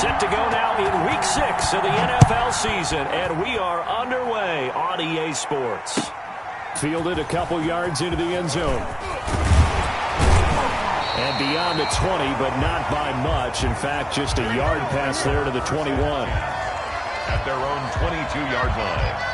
Set to go now in Week 6 of the NFL season, and we are underway on EA Sports. Fielded a couple yards into the end zone. And beyond the 20, but not by much. In fact, just a yard pass there to the 21. At their own 22-yard line.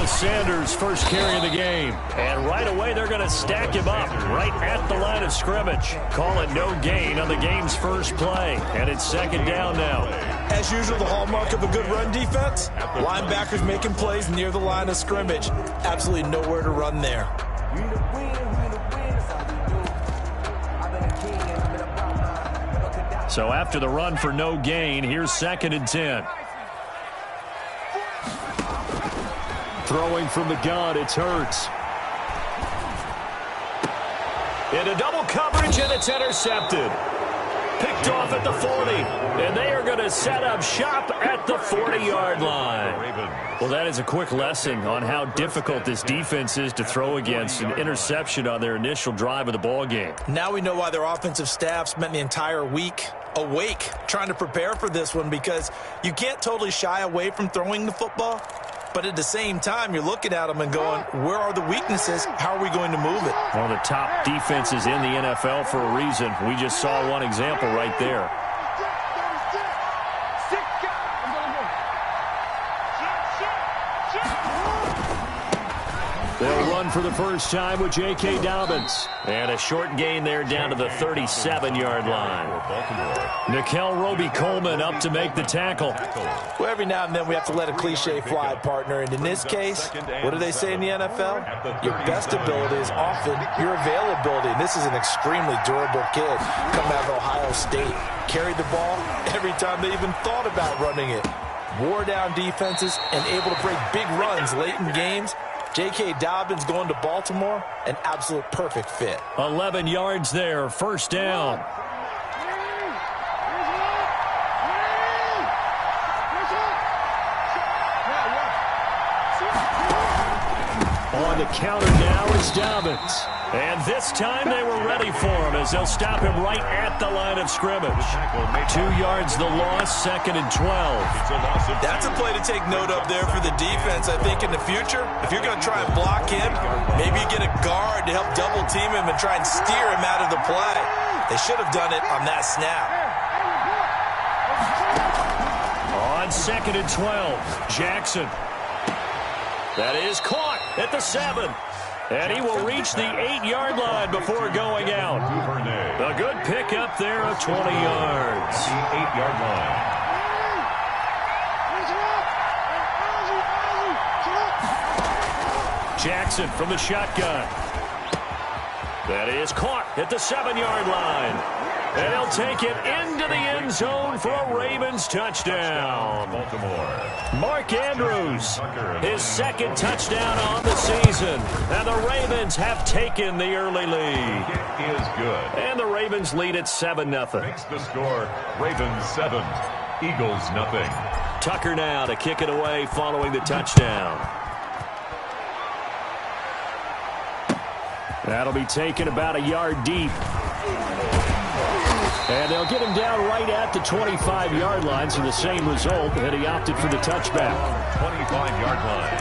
Sanders first carry of the game. And right away they're going to stack him up right at the line of scrimmage. Call it no gain on the game's first play. And it's second down now. As usual, the hallmark of a good run defense, linebackers making plays near the line of scrimmage. Absolutely nowhere to run there. So after the run for no gain, here's 2nd and 10. Throwing from the gun, it's Hurts. Into double coverage, and it's intercepted. Picked off at the 40, and they are going to set up shop at the 40-yard line. Well, that is a quick lesson on how difficult this defense is to throw against. An interception on their initial drive of the ball game. Now we know why their offensive staff spent the entire week awake trying to prepare for this one, because you can't totally shy away from throwing the football. But at the same time, you're looking at them and going, where are the weaknesses? How are we going to move it? One of the top defenses in the NFL for a reason. We just saw one example right there. They'll run for the first time with J.K. Dobbins. And a short gain there down to the 37-yard line. Nickel Roby-Coleman up to make the tackle. Well, every now and then we have to let a cliche fly, partner. And in this case, what do they say in the NFL? Your best ability is often your availability. And this is an extremely durable kid coming out of Ohio State. Carried the ball every time they even thought about running it. Wore down defenses and able to break big runs late in games. J.K. Dobbins going to Baltimore, an absolute perfect fit. 11 yards there, first down. On the counter now is Dobbins. And this time they were ready for him as they'll stop him right at the line of scrimmage. 2 yards the loss, 2nd and 12. That's a play to take note of there for the defense. I think in the future, if you're going to try and block him, maybe you get a guard to help double team him and try and steer him out of the play. They should have done it on that snap. On 2nd and 12, Jackson. That is caught at the 7. And he will reach the 8-yard line before going out. A good pickup there of 20 yards. The 8-yard line. Jackson from the shotgun. That is caught at the 7-yard line. And he'll take it into the end zone for a Ravens touchdown. Baltimore. Mark Andrews, his 2nd touchdown on the season. And the Ravens have taken the early lead. It is good. And the Ravens lead at 7-0. Makes the score Ravens 7, Eagles nothing. Tucker now to kick it away following the touchdown. That'll be taken about a yard deep. And they'll get him down right at the 25-yard line, so the same result, and he opted for the touchback. 25-yard line.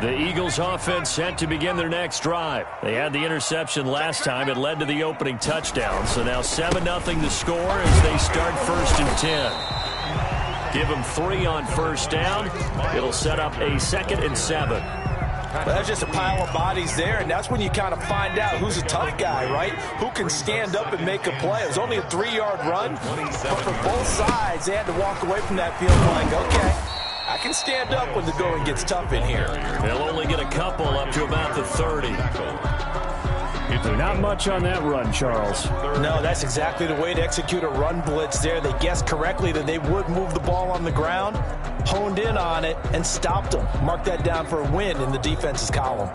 The Eagles offense set to begin their next drive. They had the interception last time. It led to the opening touchdown. So now 7-0 the score as they start 1st and 10. Give them 3 on first down. It'll set up a 2nd and 7. Well, that's just a pile of bodies there, and that's when you kind of find out who's a tough guy, right? Who can stand up and make a play. It was only a 3-yard run, but for both sides, they had to walk away from that field like, okay, I can stand up when the going gets tough in here. They'll only get a couple up to about the 30. Not much on that run, Charles. No, that's exactly the way to execute a run blitz there. They guessed correctly that they would move the ball on the ground, honed in on it, and stopped them. Mark that down for a win in the defense's column.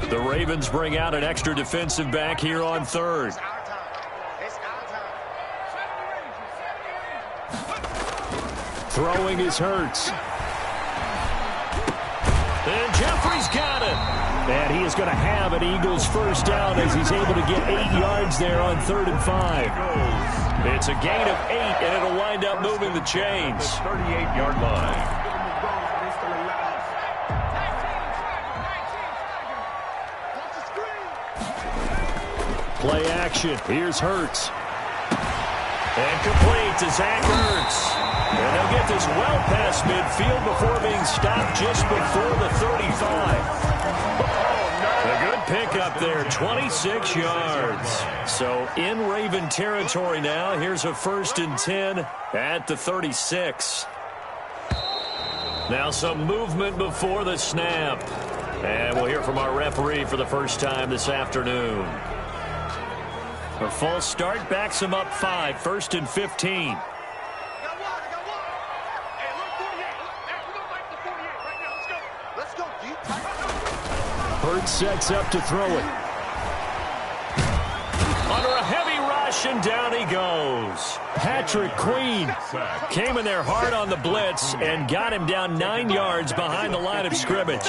The Ravens bring out an extra defensive back here on third. Throwing is Hurts. And Jeffrey's got it. And he is going to have an Eagles first down as he's able to get 8 yards there on 3rd and 5. It's a gain of 8, and it'll wind up moving the chains. 38-yard line. Play action. Here's Hurts. And complete to Zach Ertz. And they'll get this well past midfield before being stopped just before the 35. A good pickup there, 26 yards. So in Raven territory now. Here's a 1st and 10 at the 36. Now some movement before the snap. And we'll hear from our referee for the first time this afternoon. A false start backs him up 5, 1st and 15. Hurts sets up to throw it. Under a heavy rush, and down he goes. Patrick Queen came in there hard on the blitz and got him down 9 yards behind the line of scrimmage.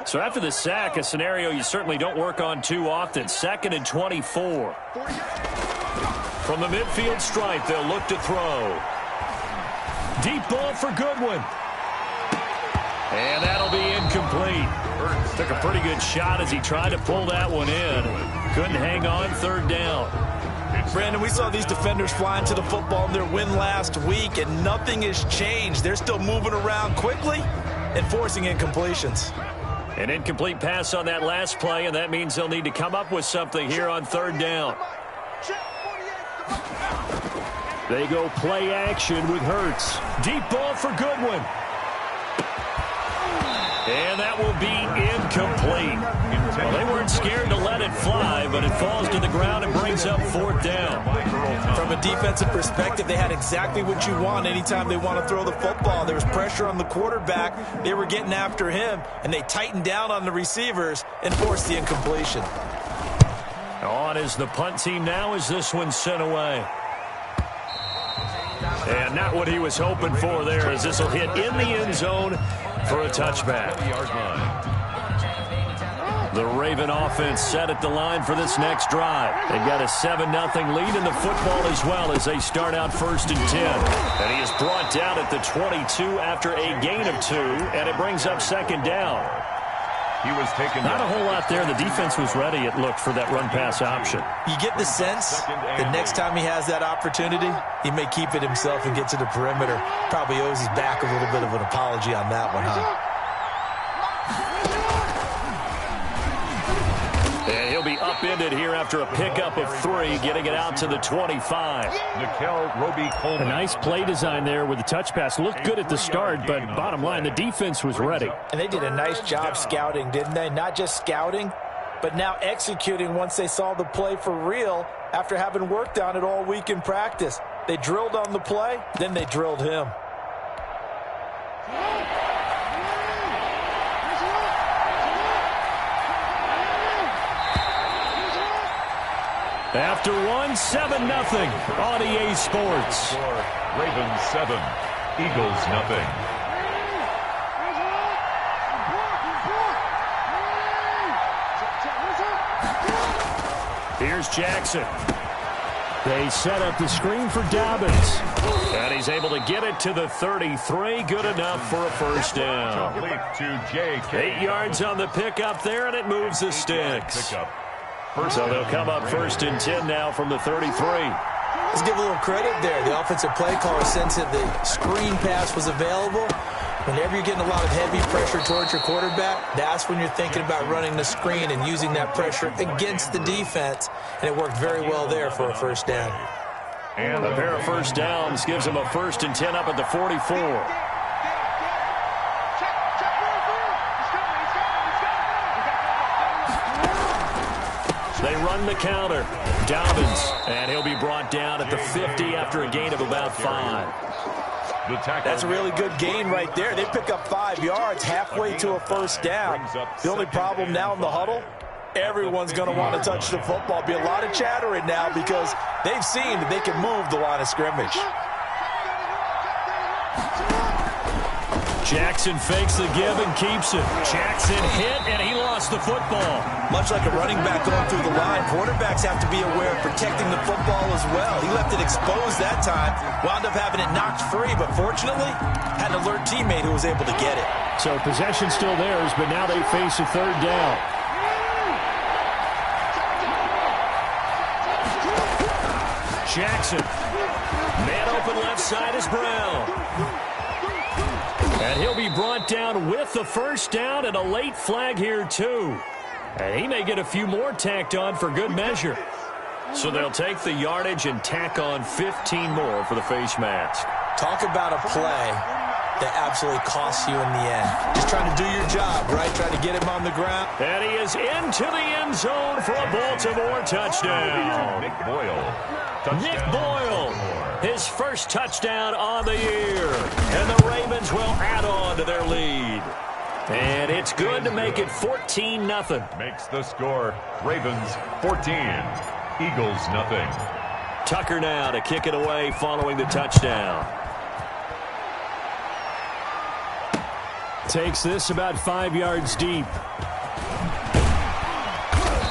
So after the sack, a scenario you certainly don't work on too often. 2nd and 24. From the midfield stripe, they'll look to throw. Deep ball for Goodwin. And that'll be incomplete. Took a pretty good shot as he tried to pull that one in. Couldn't hang on, 3rd down. Brandon, we saw these defenders flying to the football in their win last week, and nothing has changed. They're still moving around quickly and forcing incompletions. An incomplete pass on that last play, and that means they'll need to come up with something here on 3rd down. They go play action with Hurts. Deep ball for Goodwin. And that will be incomplete. Well, they weren't scared to let it fly, but it falls to the ground and brings up 4th down. From a defensive perspective, they had exactly what you want anytime they want to throw the football. There was pressure on the quarterback. They were getting after him, and they tightened down on the receivers and forced the incompletion. On is the punt team now as this one's sent away. And not what he was hoping for there, as this will hit in the end zone for a touchback. The Raven offense set at the line for this next drive. They've got a 7-0 lead in the football as well as they start out 1st and 10. And he is brought down at the 22 after a gain of 2, and it brings up 2nd down. He was taken Not a whole lot there. The defense was ready, it looked, for that run-pass option. You get the sense that next time he has that opportunity, he may keep it himself and get to the perimeter. Probably owes his back a little bit of an apology on that one, huh? And he'll be upended here after a pickup of 3, getting it out to the 25. A nice play design there with the touch pass. Looked good at the start, but bottom line, the defense was ready. And they did a nice job scouting, didn't they? Not just scouting, but now executing once they saw the play for real after having worked on it all week in practice. They drilled on the play, then they drilled him. After 7-0 on EA Sports. Ravens 7, Eagles 0. Here's Jackson. They set up the screen for Dobbins. And he's able to get it to the 33. Good enough for a first down. 8 yards on the pickup there, and it moves the sticks. So they'll come up 1st and 10 now from the 33. Let's give a little credit there. The offensive play caller sensed that the screen pass was available, Whenever you're getting a lot of heavy pressure towards your quarterback, that's when you're thinking about running the screen and using that pressure against the defense, and it worked very well there for a first down. And a pair of first downs gives them a 1st and 10 up at the 44. They run the counter. Dobbins, and he'll be brought down at the 50 after a gain of about 5. That's a really good gain right there. They pick up 5 yards halfway to a first down. The only problem now in the huddle, everyone's going to want to touch the football. Be a lot of chattering now because they've seen that they can move the line of scrimmage. Jackson fakes the give and keeps it. Jackson hit, and he lost the football. Much like a running back going through the line, quarterbacks have to be aware of protecting the football as well. He left it exposed that time, wound up having it knocked free, but fortunately, had an alert teammate who was able to get it. So possession still theirs, but now they face a 3rd down. Jackson. Man open left side is Brown. And he'll be brought down with the first down and a late flag here, too. And he may get a few more tacked on for good measure. So they'll take the yardage and tack on 15 more for the face mask. Talk about a play that absolutely costs you in the end. Just trying to do your job, right? Trying to get him on the ground. And he is into the end zone for a Baltimore touchdown. Nick Boyle. Nick Boyle, his first touchdown on the year. And the Ravens will add on to their lead. And it's good to make it 14-0. Makes the score Ravens 14, Eagles nothing. Tucker now to kick it away following the touchdown. Takes this about 5 yards deep.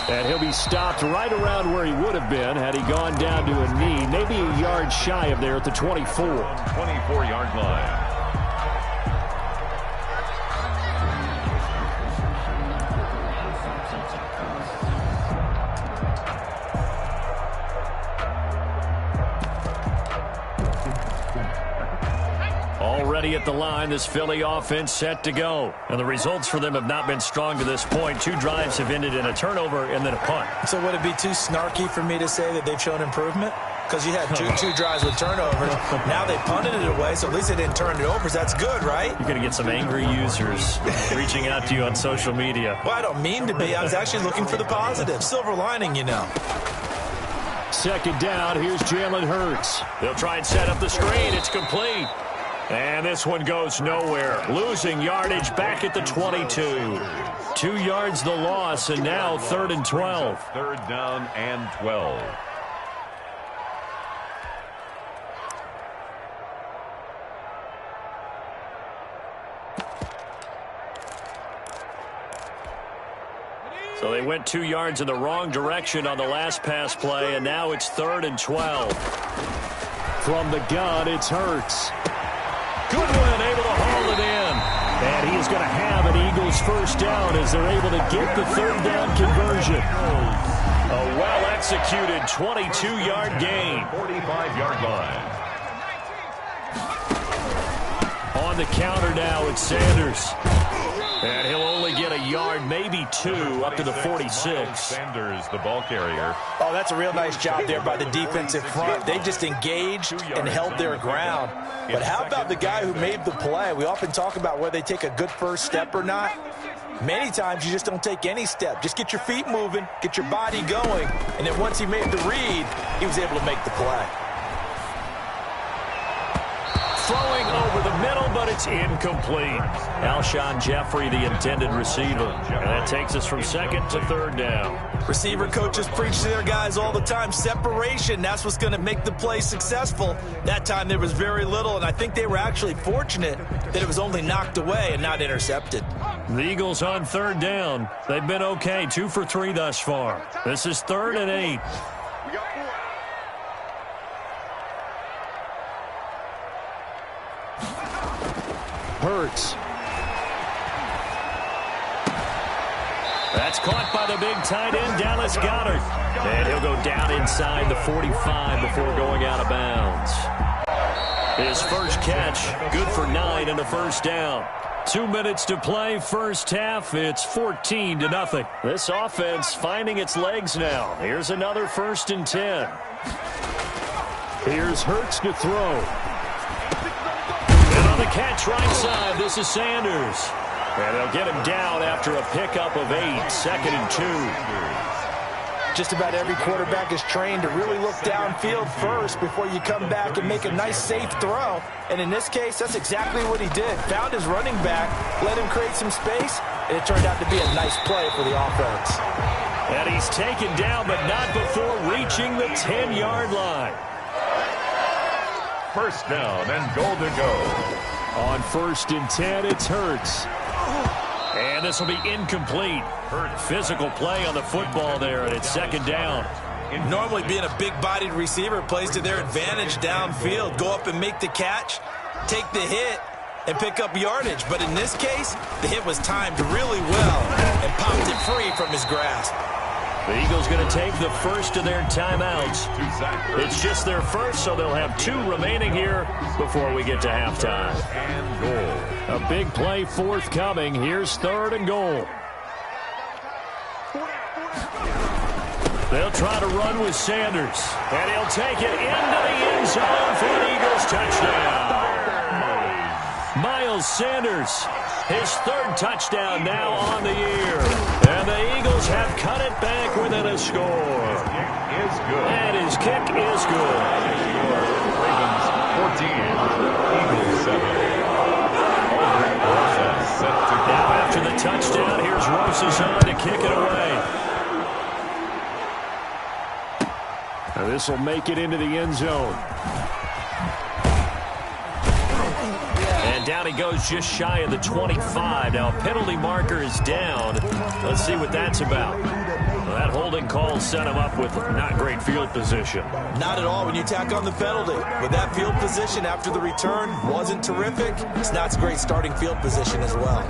And he'll be stopped right around where he would have been had he gone down to a knee. Maybe a yard shy of there at the 24. 24-yard line. Already at the line, this Philly offense set to go. And the results for them have not been strong to this point. 2 drives have ended in a turnover and then a punt. So would it be too snarky for me to say that they've shown improvement? Because you had two drives with turnovers. Now they punted it away, so at least they didn't turn it over. So that's good, right? You're going to get some angry users reaching out to you on social media. Well, I don't mean to be. I was actually looking for the positive. Silver lining, you know. 2nd down, here's Jalen Hurts. They'll try and set up the screen. It's complete. And this one goes nowhere. Losing yardage back at the 22. 2 yards the loss, and now 3rd and 12. 3rd down and 12. So they went 2 yards in the wrong direction on the last pass play, and now it's 3rd and 12. From the gun, it's Hurts. Goodwin able to haul it in. And he is going to have an Eagles first down as they're able to get the 3rd down conversion. A well-executed 22-yard gain. 45-yard line. On the counter now, it's Sanders. And he'll only get a yard, maybe 2, up to the 46. Sanders, the ball carrier. Oh, that's a real nice job there by the defensive front. They just engaged and held their ground. But how about the guy who made the play? We often talk about whether they take a good first step or not. Many times you just don't take any step. Just get your feet moving, get your body going, and then once he made the read, he was able to make the play. Throwing over the middle, but it's incomplete. Alshon Jeffrey, the intended receiver. And that takes us from 2nd to 3rd down. Receiver coaches preach to their guys all the time. Separation, that's what's going to make the play successful. That time there was very little, and I think they were actually fortunate that it was only knocked away and not intercepted. The Eagles on 3rd down. They've been okay, 2 for 3 thus far. This is 3rd and 8. Hurts. That's caught by the big tight end, Dallas Goedert. And he'll go down inside the 45 before going out of bounds. His first catch, good for 9 and a first down. 2 minutes to play, first half. It's 14-0. This offense finding its legs now. Here's another 1st and 10. Here's Hurts to throw. And on the catch right side, this is Sanders. And they'll get him down after a pickup of 8, 2nd and 2. Just about every quarterback is trained to really look downfield first before you come back and make a nice, safe throw. And in this case, that's exactly what he did. Found his running back, let him create some space, and it turned out to be a nice play for the offense. And he's taken down, but not before reaching the 10-yard line. First down and goal to go. On 1st and 10, it's Hurts. And this will be incomplete. Physical play on the football there, and it's 2nd down. Normally being a big-bodied receiver plays to their advantage downfield. Go up and make the catch, take the hit, and pick up yardage. But in this case, the hit was timed really well and popped it free from his grasp. The Eagles going to take the first of their timeouts. It's just their first, so they'll have 2 remaining here before we get to halftime. And goal. A big play forthcoming. Here's 3rd and goal. They'll try to run with Sanders. And he'll take it into the end zone for an Eagles touchdown. Miles Sanders, his 3rd touchdown now on the year. And the Eagles have cut it back within a score. Is good. And his kick is good. Ravens 14, Eagles 7. Set to go. Now after the touchdown, here's Rosas on to kick it away. Now this will make it into the end zone. And down he goes just shy of the 25. Now a penalty marker is down. Let's see what that's about. Well, that holding call set him up with not great field position. Not at all when you tack on the penalty. With that field position after the return wasn't terrific, it's not a great starting field position as well.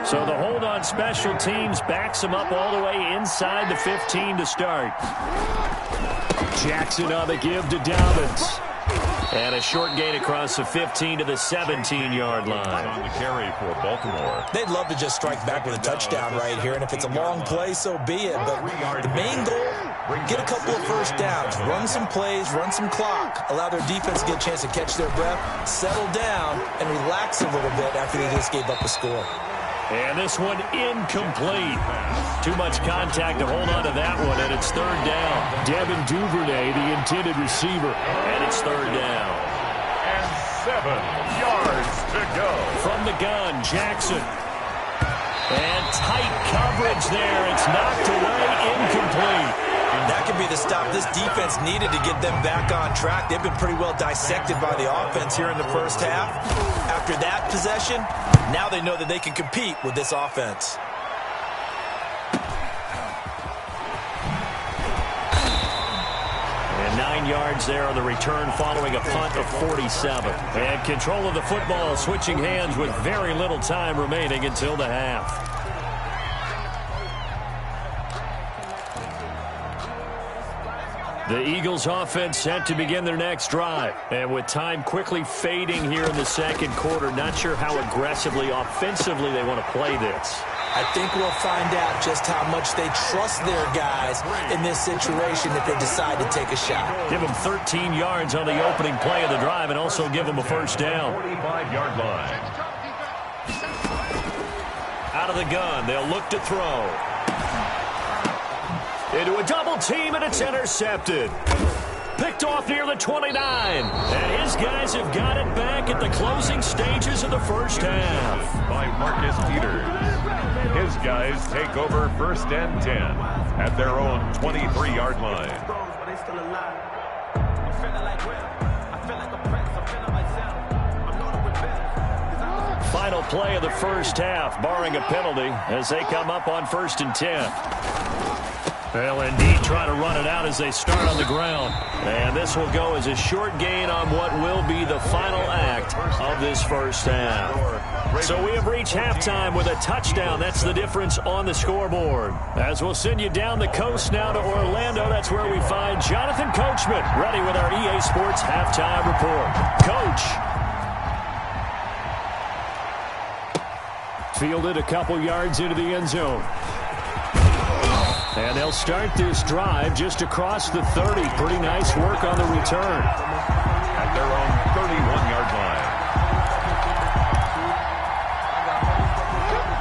So the hold on special teams backs him up all the way inside the 15 to start. Jackson on the give to Dobbins. And a short gain across the 15 to the 17-yard line. On the carry for Baltimore. They'd love to just strike back with a touchdown right here, and if it's a long play, so be it. But the main goal, get a couple of first downs, run some plays, run some clock, allow their defense to get a chance to catch their breath, settle down, and relax a little bit after they just gave up a score. And this one incomplete. Too much contact to hold on to that one, and it's 3rd down. Devin Duvernay, the intended receiver, and it's 3rd down. And 7 yards to go. From the gun, Jackson. And tight coverage there. It's knocked away, incomplete. That could be the stop this defense needed to get them back on track. They've been pretty well dissected by the offense here in the first half. After that possession, now they know that they can compete with this offense. And 9 yards there on the return following a punt of 47. And control of the football switching hands with very little time remaining until the half. The Eagles offense set to begin their next drive. And with time quickly fading here in the second quarter, not sure how aggressively, offensively they want to play this. I think we'll find out just how much they trust their guys in this situation if they decide to take a shot. Give them 13 yards on the opening play of the drive and also give them a first down. 45-yard line. Out of the gun, they'll look to throw. Into a double team, and it's intercepted. Picked off near the 29. And his guys have got it back at the closing stages of the first half. By Marcus Peters. His guys take over 1st and 10 at their own 23-yard line. Final play of the first half, barring a penalty, as they come up on 1st and 10. They'll indeed try to run it out as they start on the ground. And this will go as a short gain on what will be the final act of this first half. So we have reached halftime with a touchdown. That's the difference on the scoreboard. As we'll send you down the coast now to Orlando, that's where we find Jonathan Coachman, ready with our EA Sports halftime report. Coach. Fielded a couple yards into the end zone. And they'll start this drive just across the 30. Pretty nice work on the return. At their own 31-yard line.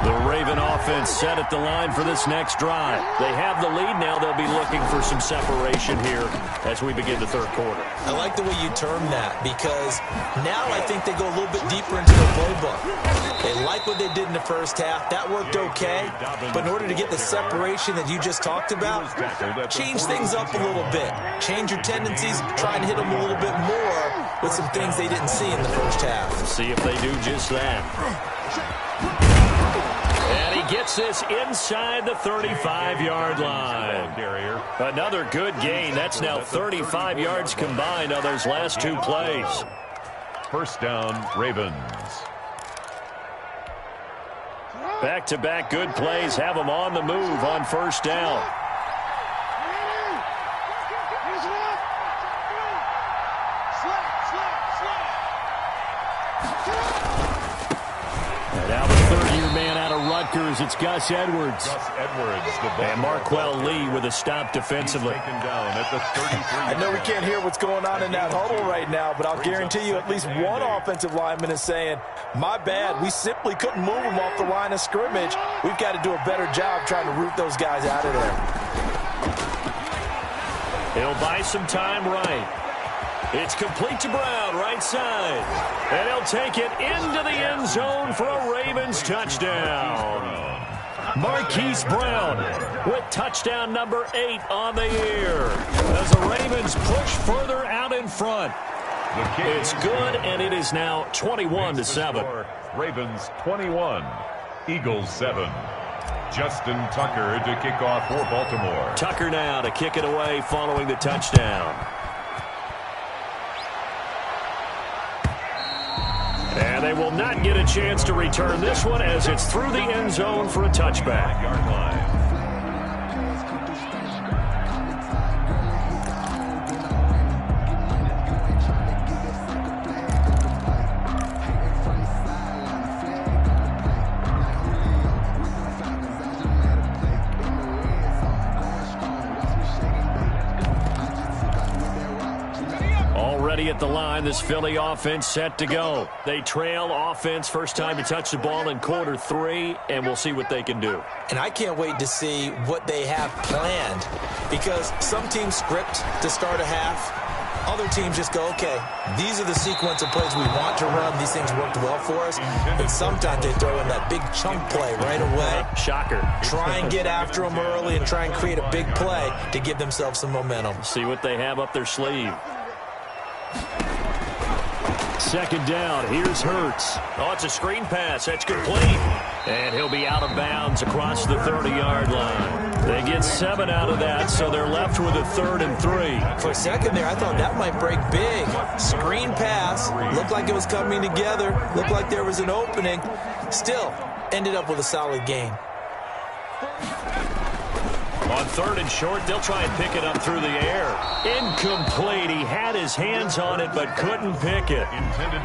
The Raven offense set at the line for this next drive. They have the lead now. They'll be looking for some separation here as we begin the third quarter. I like the way you term that because now I think they go a little bit deeper into the playbook. They like what they did in the first half. That worked okay. But in order to get the separation that you just talked about, change things up a little bit. Change your tendencies. Try and hit them a little bit more with some things they didn't see in the first half. See if they do just that. And he gets this inside the 35-yard line. Another good gain. That's now 35 yards combined on those last two plays. First down, Ravens. Back-to-back good plays have them on the move on first down. And now the third-year man out of Rutgers, it's Gus Edwards. And Marquell Lee with a stop defensively. I know we can't hear what's going on in that huddle right now, but I'll guarantee you at least one offensive lineman is saying, my bad, we simply couldn't move them off the line of scrimmage. We've got to do a better job trying to root those guys out of there. He'll buy some time right. It's complete to Brown, right side. And he'll take it into the end zone for a Ravens touchdown. Marquise Brown with touchdown number 8 on the year. As the Ravens push further out in front. It's good, and it is now 21-7. Ravens 21, Eagles 7. Justin Tucker to kick off for Baltimore. Tucker now to kick it away following the touchdown. And they will not get a chance to return this one as it's through the end zone for a touchback. Yard line. At the line, this Philly offense set to go. They trail offense, first time to touch the ball in quarter 3, and we'll see what they can do. And I can't wait to see what they have planned because some teams script to start a half. Other teams just go, okay, these are the sequence of plays we want to run. These things worked well for us. And sometimes they throw in that big chunk play right away. Shocker. Try and get after them early and try and create a big play to give themselves some momentum. See what they have up their sleeve. Second down, here's Hurts. Oh, it's a screen pass. That's complete. And he'll be out of bounds across the 30-yard line. They get 7 out of that, so they're left with a 3rd and 3. For a second there, I thought that might break big. Screen pass. Looked like it was coming together. Looked like there was an opening. Still, ended up with a solid gain. On 3rd and short, they'll try and pick it up through the air. Incomplete. He had his hands on it but couldn't pick it.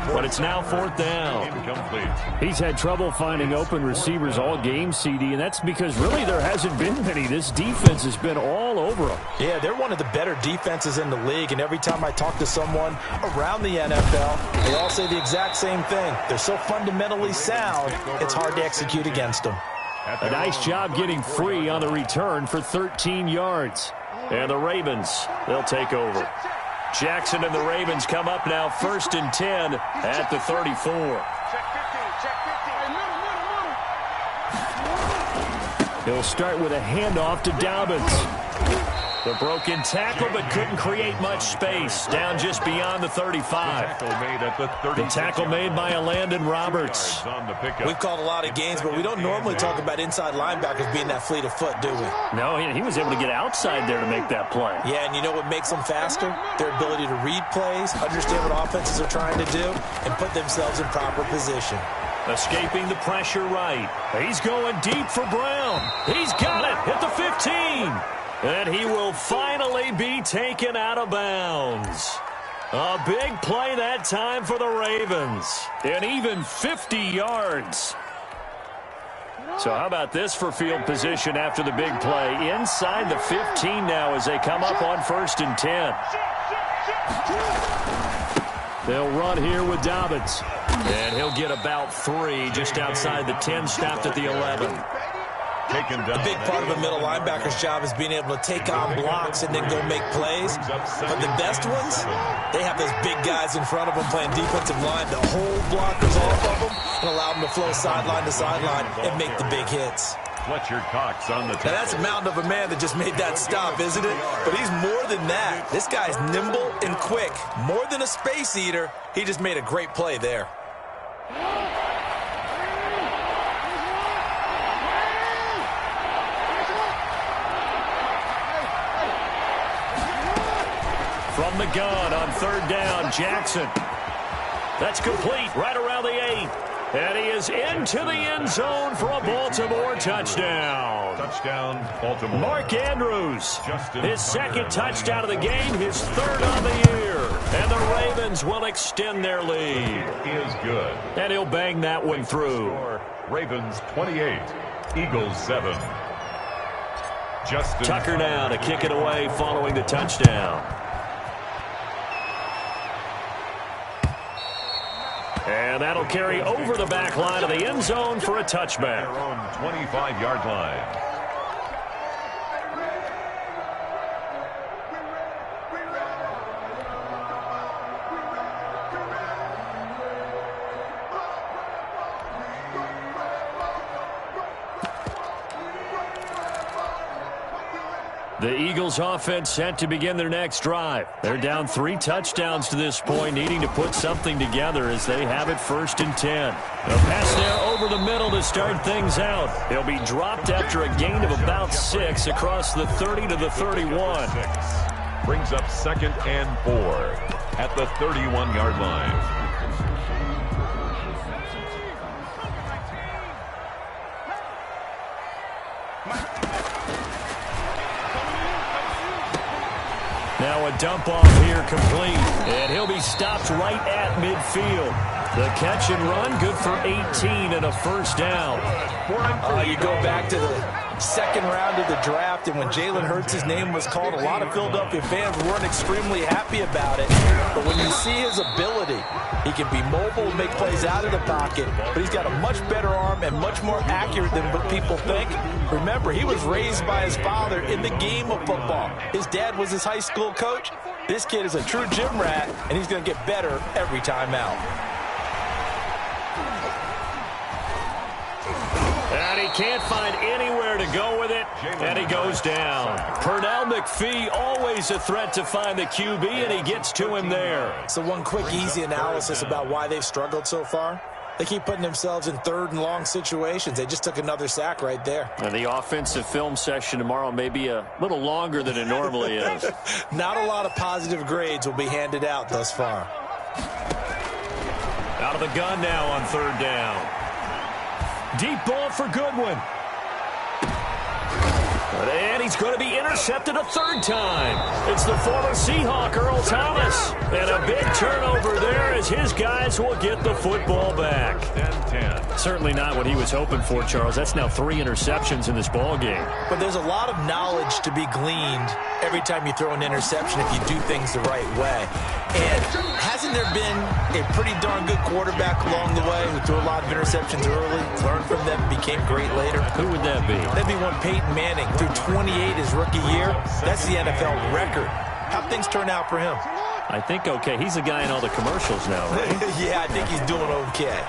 But it's now 4th down. Incomplete. He's had trouble finding open receivers all game, CD, and that's because really there hasn't been many. This defense has been all over them. Yeah, they're one of the better defenses in the league, and every time I talk to someone around the NFL, they all say the exact same thing. They're so fundamentally sound, it's hard to execute against them. A nice job getting free on the return for 13 yards. And the Ravens, they'll take over. Jackson and the Ravens come up now 1st and 10 at the 34. He'll start with a handoff to Dobbins. The broken tackle, but couldn't create much space. Down just beyond the 35. The tackle made by Landon Roberts. We've called a lot of games, but we don't normally talk about inside linebackers being that fleet of foot, do we? No, he was able to get outside there to make that play. Yeah, and you know what makes them faster? Their ability to read plays, understand what offenses are trying to do, and put themselves in proper position. Escaping the pressure right. He's going deep for Brown. He's got it at the 15. And he will finally be taken out of bounds. A big play that time for the Ravens. And even 50 yards. So how about this for field position after the big play? Inside the 15 now as they come up on 1st and 10. They'll run here with Dobbins. And he'll get about 3 just outside the 10, stopped at the 11. A big part of a middle linebacker's job is being able to take on blocks and then go make plays. But the best ones, they have those big guys in front of them playing defensive line to hold blockers off of them and allow them to flow sideline to sideline and make the big hits. Fletcher Cox on the now that's a mountain of a man that just made that stop, isn't it? But he's more than that. This guy's nimble and quick. More than a space eater, he just made a great play there. From the gun on 3rd down, Jackson. That's complete right around the 8. And he is into the end zone for a Baltimore touchdown. Touchdown, Baltimore. Mark Andrews, his 2nd touchdown of the game, his 3rd on the year. And the Ravens will extend their lead. He is good. And he'll bang that one through. Ravens 28, Eagles 7. Justin Tucker now to kick it away following the touchdown. And that'll carry over the back line of the end zone for a touchback. Their own 25-yard line. The Eagles offense set to begin their next drive. They're down 3 touchdowns to this point, needing to put something together as they have it 1st and 10. A pass there over the middle to start things out. They'll be dropped after a gain of about 6 across the 30 to the 31. Brings up 2nd and 4 at the 31-yard line. Now a dump off here complete. And he'll be stopped right at midfield. The catch and run good for 18 and a 1st down. You go back to the 2nd round of the draft, and when Jalen Hurts' name was called, a lot of Philadelphia fans weren't extremely happy about it. But when you see his ability, he can be mobile and make plays out of the pocket, but he's got a much better arm and much more accurate than what people think. Remember, he was raised by his father in the game of football. His dad was his high school coach. This kid is a true gym rat, and he's going to get better every time out. And he can't find anywhere to go with it, and he goes down. Pernell McPhee, always a threat to find the QB, and he gets to him there. So one quick, easy analysis about why they've struggled so far. They keep putting themselves in 3rd and long situations. They just took another sack right there. And the offensive film session tomorrow may be a little longer than it normally is. Not a lot of positive grades will be handed out thus far. Out of the gun now on 3rd down. Deep ball for Goodwin. And he's going to be intercepted a 3rd time. It's the former Seahawk, Earl Thomas. And a big turnover there as his guys will get the football back. 10-10. Certainly not what he was hoping for, Charles. That's now 3 interceptions in this ball game. But there's a lot of knowledge to be gleaned every time you throw an interception if you do things the right way. And hasn't there been a pretty darn good quarterback along the way who threw a lot of interceptions early, learned from them, became great later? Who would that be? That'd be one Peyton Manning. Threw 28 his rookie year. That's the NFL record. How'd things turn out for him? I think okay. He's the guy in all the commercials now, right? Yeah, I think he's doing okay.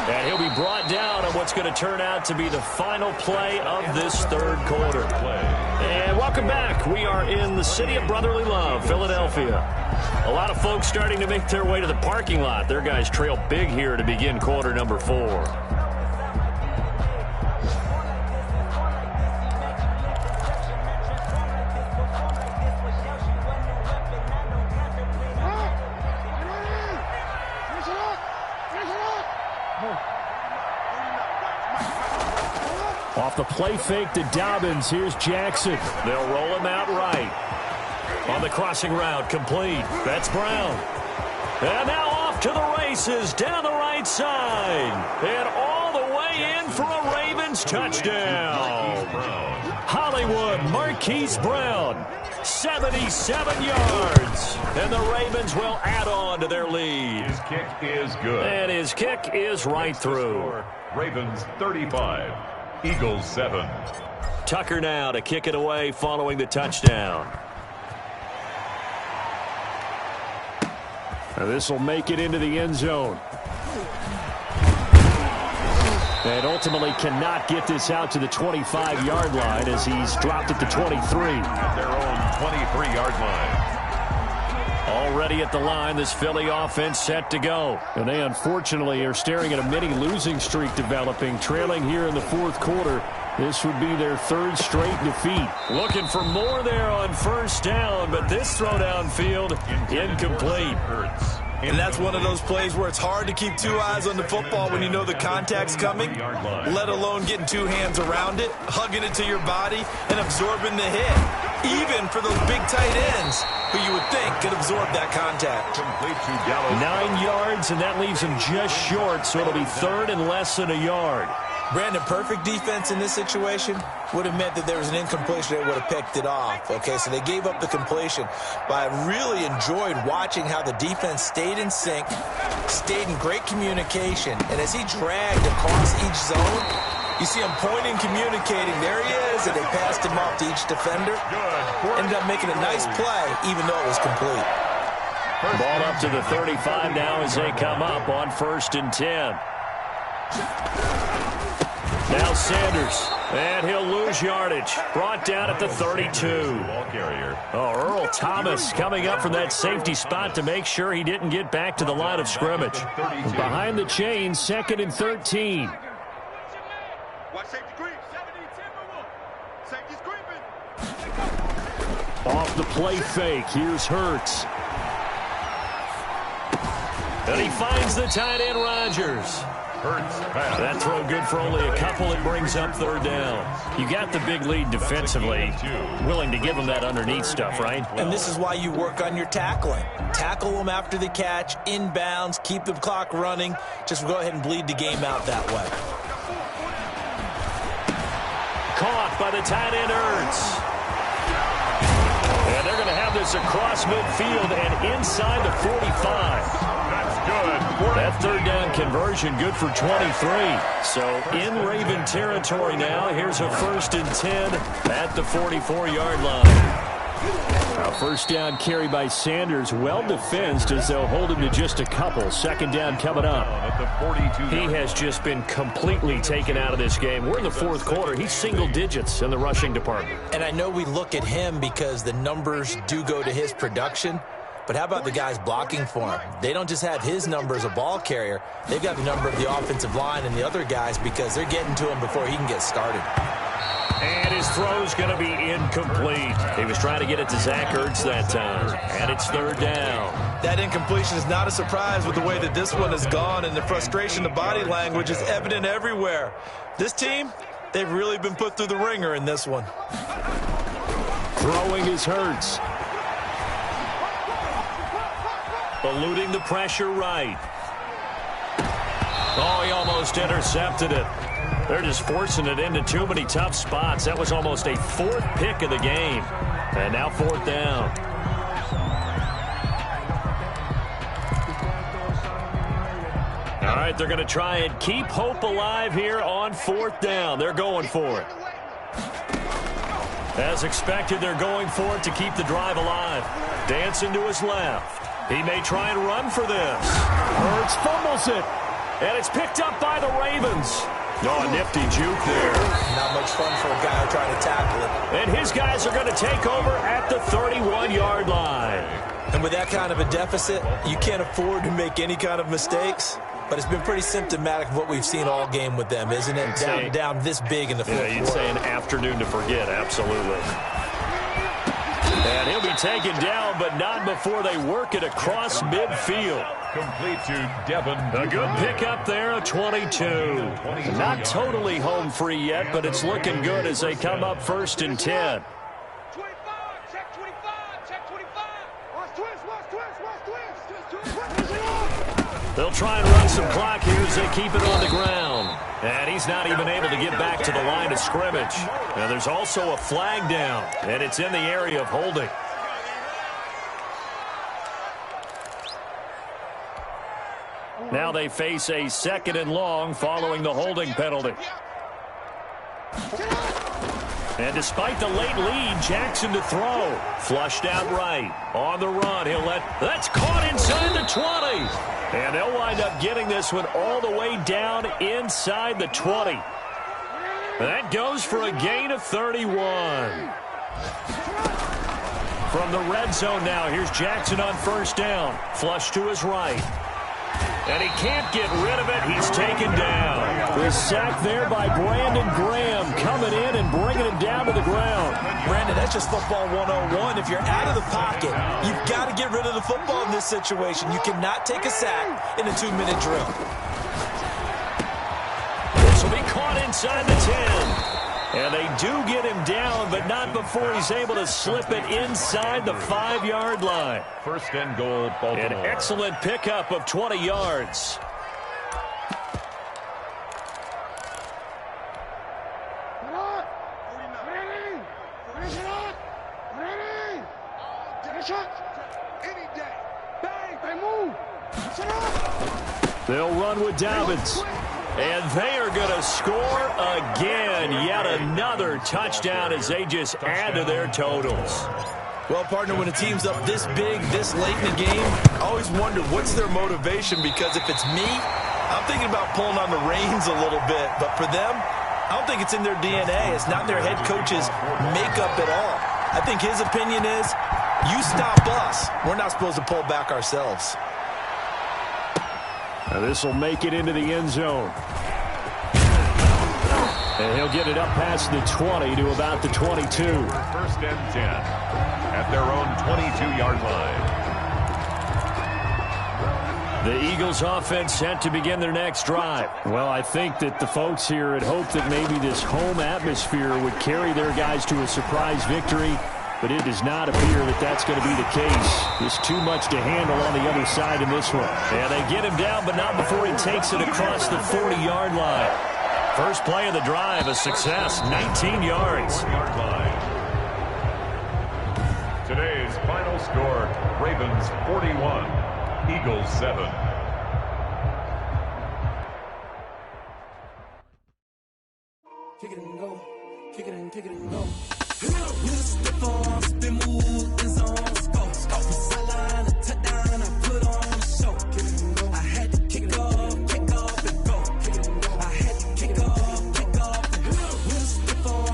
And he'll be brought down on what's going to turn out to be the final play of this 3rd quarter. And welcome back. We are in the city of brotherly love, Philadelphia. A lot of folks starting to make their way to the parking lot. Their guys trail big here to begin quarter number 4. Off the play fake to Dobbins. Here's Jackson. They'll roll him out right. On the crossing route, complete. That's Brown. And now off to the races down the right side. And all the way in for a Ravens touchdown. Hollywood Marquise Brown, 77 yards. And the Ravens will add on to their lead. His kick is good. And his kick is right through. Ravens 35, Eagles 7. Tucker now to kick it away following the touchdown. This will make it into the end zone. And ultimately cannot get this out to the 25-yard line as he's dropped at the 23. At their own 23-yard line. Already at the line, this Philly offense set to go. And they unfortunately are staring at a mini losing streak developing, trailing here in the fourth quarter. This would be their third straight defeat. Looking for more there on first down, but this throw downfield incomplete. And that's one of those plays where it's hard to keep two eyes on the football when you know the contact's coming, let alone getting two hands around it, hugging it to your body, and absorbing the hit. Even for those big tight ends who you would think could absorb that contact. 9 yards, and that leaves him just short, so it'll be third and less than a yard. Brandon, perfect defense in this situation would have meant that there was an incompletion. They would have picked it off. Okay, so they gave up the completion. But I really enjoyed watching how the defense stayed in sync, stayed in great communication. And as he dragged across each zone, you see him pointing, communicating. There he is, and they passed him off to each defender. Ended up making a nice play, even though it was complete. Ball up to the 35 now as they come up on 1st and 10. Now Sanders, and he'll lose yardage. Brought down at the 32. Oh, Earl Thomas coming up from that safety spot to make sure he didn't get back to the line of scrimmage. Behind the chains, 2nd and 13. Off the play fake, here's Hurts. And he finds the tight end, Rodgers. That throw good for only a couple. It brings up 3rd down. You got the big lead defensively. Willing to give them that underneath stuff, right? And this is why you work on your tackling. Tackle them after the catch, inbounds, keep the clock running. Just go ahead and bleed the game out that way. Caught by the tight end, Ertz. And they're going to have this across midfield and inside the 45. That 3rd down conversion good for 23. So in Raven territory now. Here's a 1st and 10 at the 44-yard line. A 1st down carry by Sanders. Well defensed as they'll hold him to just a couple. 2nd down coming up. He has just been completely taken out of this game. We're in the 4th quarter. He's single digits in the rushing department. And I know we look at him because the numbers do go to his production. But how about the guys blocking for him? They don't just have his number as a ball carrier. They've got the number of the offensive line and the other guys because they're getting to him before he can get started. And his throw's going to be incomplete. He was trying to get it to Zach Ertz that time. And it's 3rd down. That incompletion is not a surprise with the way that this one has gone, and the frustration, the body language is evident everywhere. This team, they've really been put through the ringer in this one. Throwing is Hurts. Eluding the pressure right. Oh, he almost intercepted it. They're just forcing it into too many tough spots. That was almost a 4th pick of the game. And now 4th down. All right, they're going to try and keep hope alive here on 4th down. They're going for it. As expected, they're going for it to keep the drive alive. Dancing to his left. He may try and run for this. Hurts fumbles it. And it's picked up by the Ravens. Oh, a nifty juke there. Not much fun for a guy trying to tackle it. And his guys are going to take over at the 31-yard line. And with that kind of a deficit, you can't afford to make any kind of mistakes. But it's been pretty symptomatic of what we've seen all game with them, isn't it? Down this big in the fourth quarter. You'd say an afternoon to forget, absolutely. And he'll be taken down, but not before they work it across midfield. Complete to Devin. A good pickup there, a 22. Not totally home free yet, but it's looking good as they come up 1st and 10. 25, check 25, check 25. Watch twist. They'll try and run some clock here as they keep it on the ground. And he's not even able to get back to the line of scrimmage. Now there's also a flag down, and it's in the area of holding. Now they face a 2nd and long following the holding penalty. And despite the late lead, Jackson to throw. Flushed out right. On the run, that's caught inside the 20. And they'll wind up getting this one all the way down inside the 20. That goes for a gain of 31. From the red zone now, here's Jackson on 1st down. Flush to his right. And he can't get rid of it. He's taken down. The sack there by Brandon Graham coming in and bringing him down to the ground. Brandon, that's just football 101. If you're out of the pocket, you've got to get rid of the football in this situation. You cannot take a sack in a 2-minute drill. This will be caught inside the 10. And they do get him down, but not before he's able to slip it inside the 5-yard line. 1st and goal, Baltimore. An excellent pickup of 20 yards. They'll run with Dobbins. And they are going to score again. Yet another touchdown as they just add to their totals. Well, partner, when a team's up this big, this late in the game, I always wonder what's their motivation, because if it's me, I'm thinking about pulling on the reins a little bit. But for them, I don't think it's in their DNA. It's not their head coach's makeup at all. I think his opinion is, you stop us. We're not supposed to pull back ourselves. Now this will make it into the end zone. And he'll get it up past the 20 to about the 22. 1st and 10 at their own 22-yard line. The Eagles offense set to begin their next drive. Well, I think that the folks here had hoped that maybe this home atmosphere would carry their guys to a surprise victory, but it does not appear that that's going to be the case. There's too much to handle on the other side in this one. Yeah, they get him down, but not before he takes it across the 40-yard line. First play of the drive, a success, 19 yards. Today's final score, Ravens 41, Eagles 7. Kick it and go, kick it and go. Spin move, in zone, scope. Off the sideline, a touchdown, I put on a show. I had to kick off and go. I had to kick off and go.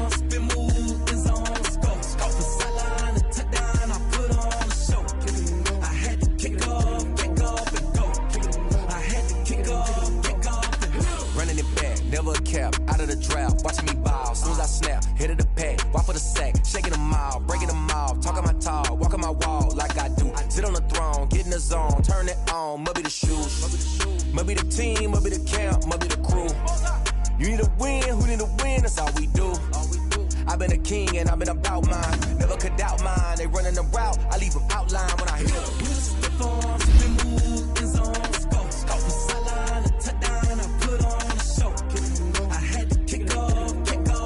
Spin move, in zone, scope. Off the sideline, a touchdown, I put on a show. I had to kick off and go. I had to kick off and go. Running it back, never a cap, out of the draft, watching me ball. Soon as I snap, hit of the pack, walk for the sack, shaking them out, breaking them out, talking my talk, walking my wall like I do. Sit on the throne, get in the zone, turn it on, must be the shoes, must be the team, must be the camp, must be the crew. You need a win, who need a win, that's all we do. I've been a king and I've been about mine, never could doubt mine. They running the route, I leave them outline when I hit them. Spin move, in zone, scope, the sideline, a touchdown, I put on a show. I had to kick off and go.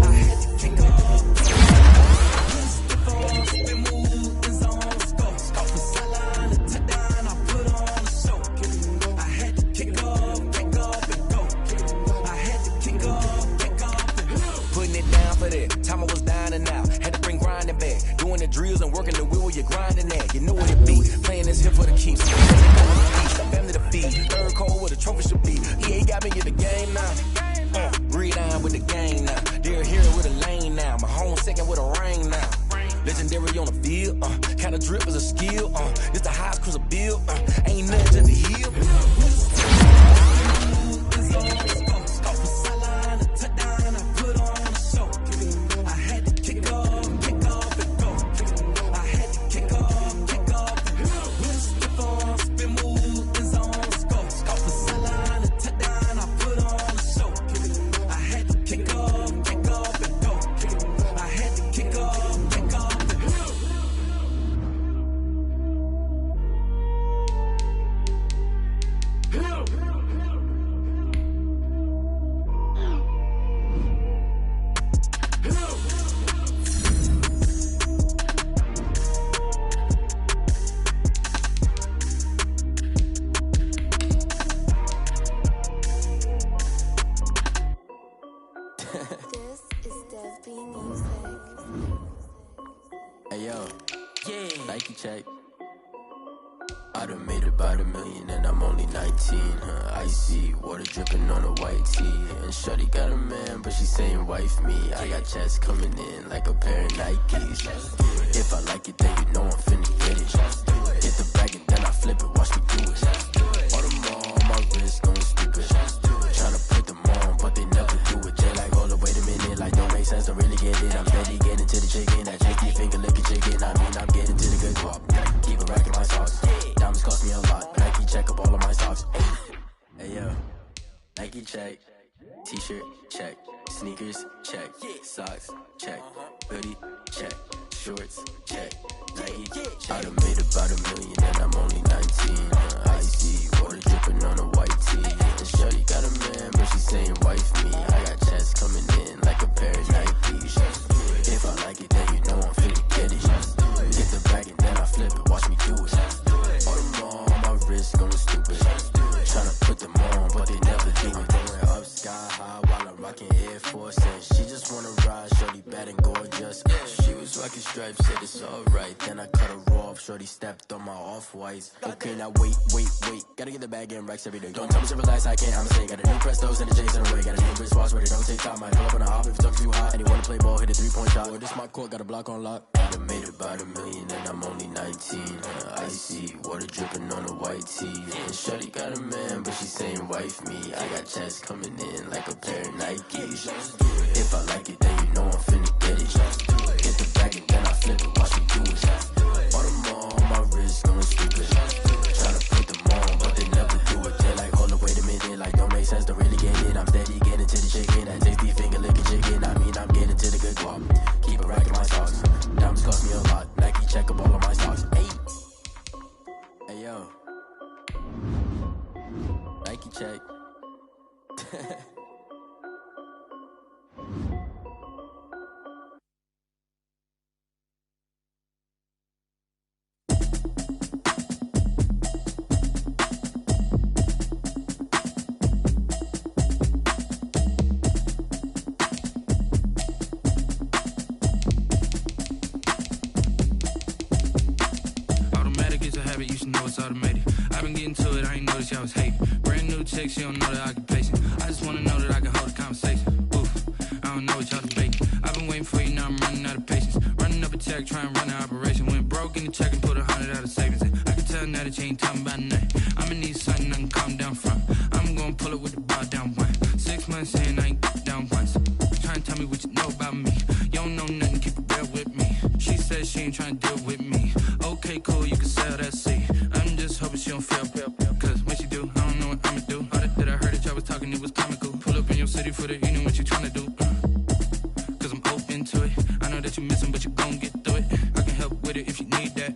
I had to kick off. Spin move, in zone, scope, the sideline, a touchdown, I put on a show. I had to kick off and go. I had to kick off and go. Putting it down for that. Time I was down and out. Had to bring grinding back. Doing the drills and working the wheel where you're grinding at. You know what it be. Playing this here for the keeps. Family to feed. Third cold where the trophy should be. EA got me in the game now. Breathe down with the game now. They're here with a lane now. My home second with a ring now. Legendary on the field. Kind of drip is a skill. It's the highest cruiser bill. Ain't nothing just to heal. I had to kick off and Hey yo, Nike check. I done made about $1 million and I'm only 19. Icy water dripping on a white tee. And shorty got a man, but she saying wife me. I got checks coming in like a pair of Nikes. If I like it, then you know I'm finna get it. Hit the bag and then I flip it, watch me do it. Audemars on my wrist, going stupid. Tryna put them on, but they never do it. They like, hold up, wait a minute, like don't make sense, don't really get it. I'm steady getting to the chicken, that chicky finger licking chicken. I mean, I'm getting to the good guap. Keep it racking my socks. Diamonds cost me a lot. Nike check up all of my socks. Hey yo, Nike check. T-shirt check. Sneakers check. Socks check. Hoodie check. Shorts check. Nike check. I done made about $1 million and I'm only 19. Icy water dripping on a white tee. And shorty got a man, but she saying wife me. I got checks coming in like a pair of Nikes. If I like it, then you know I'm finna get it. Get the bag and then I flip it. Watch me do it. Audemars on my wrist, going stupid. Tryna put them on, but they never do it. Going up sky high while I'm rocking Air Force. And she just wanna ride, shorty bad and gorgeous. She was rocking stripes, said it's alright. Then I cut her off, shorty stepped on my off-whites. Okay, now wait. Gotta get the bag and racks every day. Don't tell me to relax, I can't, I'ma say. Got a new Prestos and a J's in the way. Got a new wristwatch, but it don't take time. I pull up on a hop if it's talking too hot. And he wanna play ball, hit a 3-point shot. Well, this my court, got a block on lock. I done made about $1 million and I'm only 19. Icy water dripping on a white tee. And shorty got a man, but she saying wife me. I got checks coming in like a pair of Nikes. If I like it, then you know I'm finna get it. Hit the bag and then I flip it, watch me do it. Audemars on my wrist, going stupid. Tryna put them on, but they never do it. They're like, hold up, wait a minute, like don't make sense, don't really get it. I'm steady getting to the chicken, that tasty finger licking chicken. I mean, I'm getting to the good guap. Keep it racking my socks. Diamonds cost me a lot. Nike check up all of my socks. Hey yo, Nike check. You should know it's automated. I've been getting to it, I ain't noticed y'all was hating. Brand new chick, she don't know the occupation. I just wanna know that I can hold a conversation. Oof, I don't know what y'all debating. I've been waiting for you, now I'm running out of patience. Running up a check, trying to run an operation. Went broke in the check and put 100 out of savings in. I can tell now that you ain't talking about nothing. I'ma need something I can calm down from. I'm gonna pull it with the bar down one. 6 months in, I ain't down once. Trying to tell me what you know about me. You don't know nothing, keep it real with me. She said she ain't trying to deal with me. Okay, cool, you can sell that seat. I'm just hoping she don't fail. Cause when she do, I don't know what I'ma do. All that I heard that y'all was talking, it was comical. Pull up in your city for the evening, what you tryna do? Cause I'm open to it. I know that you missing, but you gon' get through it. I can help with it if you need that.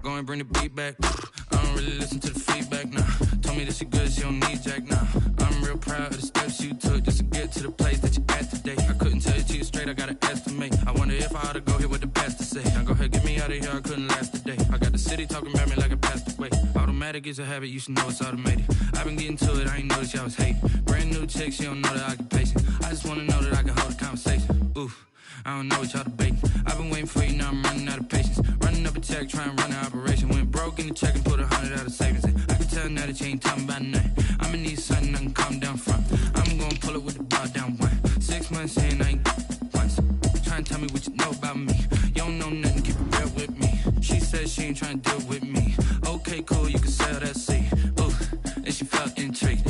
Go and bring the beat back. I don't really listen to the feedback, nah. Told me that she good, she don't need jack, nah. I'm real proud of the steps you took just to get to the place that you at today. I couldn't tell it to you straight, I gotta estimate. I wonder if I ought to go here with the pastor say. Now go ahead, get me out of here, I couldn't last a day. I got the city talking about me like I passed away. Automatic is a habit, you should know it's automated. I've been getting to it, I ain't noticed y'all was hating. Brand new chick, she don't know the occupation. I just wanna know that I can hold a conversation. Oof, I don't know what y'all debating. I've been waiting for you, now I'm running out of patience. Running up a check, trying to run an operation. Went broke in the check and put 100 out of savings in. I can tell now that you ain't talking about nothing. I'ma need something I can calm down from. I'm gonna pull it with the bar down one. 6 months in, I ain't once. Trying to tell me what you know about me. You don't know nothing, keep it real with me. She said she ain't trying to deal with me. Okay, cool, you can sell that seat. Ooh, and she felt intrigued.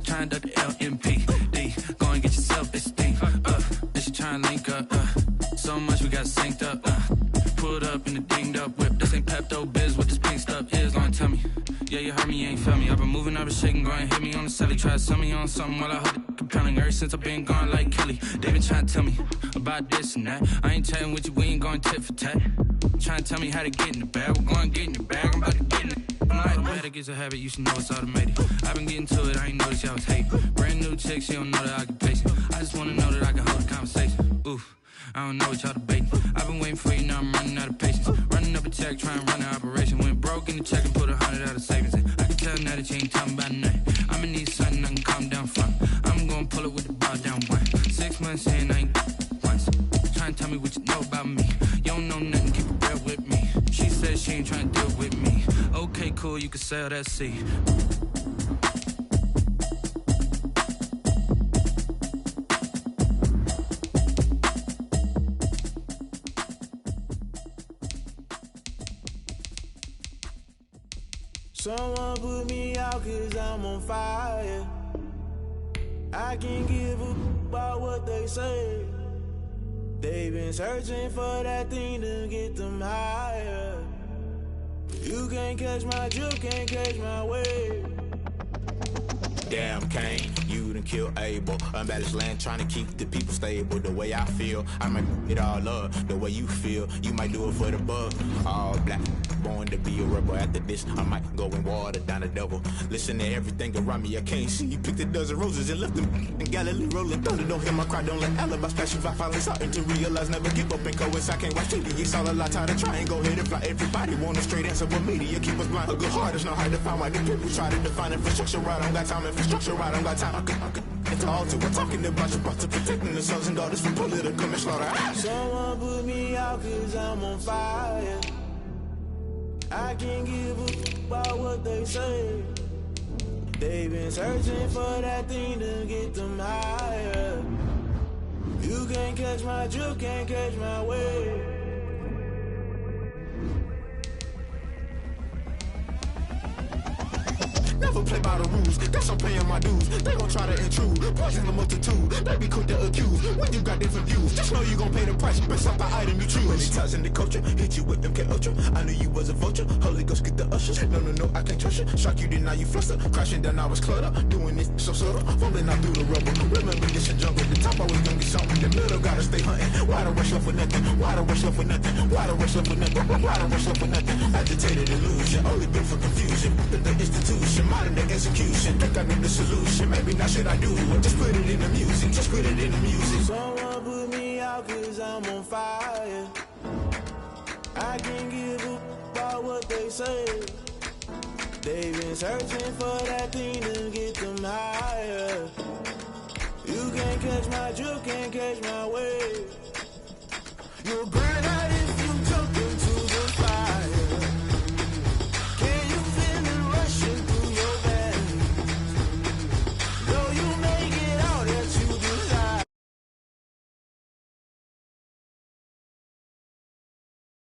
Trying to duck the LMPD. Go and get your self-esteem. And she trying to link up. So much we got synced up. Pulled up in the dinged up whip. This ain't Pepto-Biz, what this pink stuff is. Gonna tell me. Yeah, you heard me, you ain't felt me. I've been moving, I've been shaking, go and hit me on the celly. Try to sell me on something while I hold it compelling. Ever since I've been gone like Kelly. They been trying to tell me about this and that. I ain't chatting with you, we ain't going tit for tat. Trying to tell me how to get in the bag. We're going to get in the bag, I'm about to get in it. Automatic is a habit, you should know it's automated. I've been getting to it, I ain't noticed y'all was hating. Brand new chick, she don't know the occupation. I just wanna know that I can hold a conversation. Oof, I don't know what y'all debating. I've been waiting for you, now I'm running out of patience. Running up a check, trying to run an operation. Went broke in the check and put 100 out of savings in. I can tell now that you ain't talking about nothing. I'ma need something I can calm down from. I'm gonna pull it with the bow down one. 6 months in, I ain't once. Trying to tell me what you know about me. You don't know nothing, keep it real with me. She said she ain't trying to deal with me. Okay, cool, you can sell that seed. Someone put me out 'cause I'm on fire. I can't give a about what they say. They've been searching for that thing to get them higher. You can't catch my drift, can't catch my wave. Damn, Kane, you done killed Abel. Unbalanced land trying to keep the people stable. The way I feel, I might it all up. The way you feel, you might do it for the bug. All black, born to be a rebel. After this, I might go and water down the devil. Listen to everything around me, I can't see. Picked a dozen roses and left them in Galilee rolling thunder. Don't hear my cry, don't let alibis flash. If I finally starting to realize, never give up and coincide. Can't watch TV, it's all a lot. Tired of trying, go ahead and fly. Everybody want a straight answer, but media keep us blind. A good heart is not hard to find. Why the people try to define infrastructure right? I don't got time. Infrastructure right, I don't got time. I could it's all to we're talking about protecting the sons and daughters from political manslaughter. Someone put me out 'cause I'm on fire. I can't give a about what they say. They've been searching for that thing to get them higher. You can't catch my drift, can't catch my wave. Never play by the rules, guess I'm paying my dues. They gon' try to intrude, poison the multitude. They be quick to accuse, when you got different views. Just know you gon' pay the price, based off the item you choose. Many times in the culture, hit you with MK Ultra. I knew you was a vulture, Holy Ghost get the ushers. No, I can't trust you. Shock you, then now you fluster. Crashing down, I was cluttered. Doing this so subtle, fumbling out through the rubble. Remember this a jungle, the top always gonna be something. The middle gotta stay hunting. Why the rush left with nothing? Why the rush left with nothing? Why the rush left with nothing? Why the rush left with nothing? Agitated illusion, only built for confusion. The institution, modern day execution. Think I know the solution. Maybe not should I do it? Just put it in the music. Just put it in the music. Someone put me out 'cause I'm on fire. I can't give a about what they say. They've been searching for that thing to get them higher. You can't catch my drift, can't catch my wave. You're great.